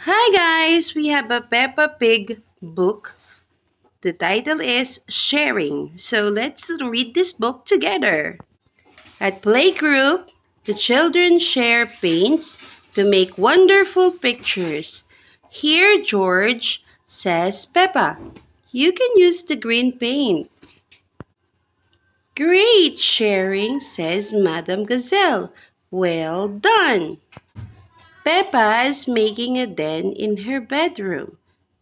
Hi guys, we have a Peppa Pig book. The title is Sharing. So let's read this book together. At playgroup, the children share paints to make wonderful pictures. Here, George, says Peppa. You can use the green paint. Great sharing, says Madame Gazelle. Well done. Peppa is making a den in her bedroom.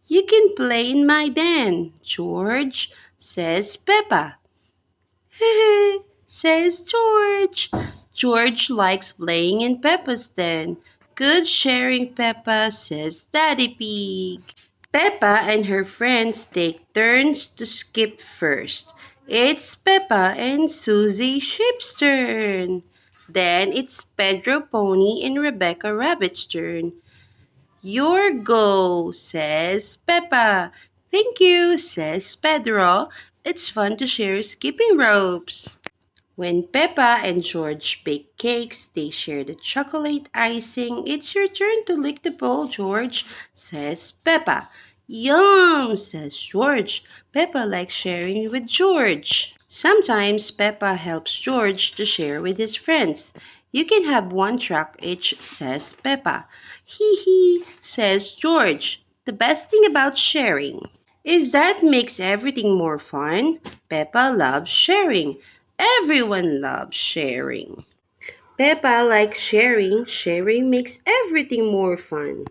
You can play in my den, George, says Peppa. Hehe, says George. George likes playing in Peppa's den. Good sharing, Peppa, says Daddy Pig. Peppa and her friends take turns to skip first. It's Peppa and Susie Sheep's turn. Then it's Pedro Pony and Rebecca Rabbit's turn. Your go, says Peppa. Thank you, says Pedro. It's fun to share skipping ropes. When Peppa and George bake cakes, they share the chocolate icing. It's your turn to lick the bowl, George, says Peppa. Yum, says George. Peppa likes sharing with George. Sometimes Peppa helps George to share with his friends. You can have one track each, says Peppa. Hee hee, says George. The best thing about sharing is that makes everything more fun. Peppa loves sharing. Everyone loves sharing. Peppa likes sharing. Sharing makes everything more fun.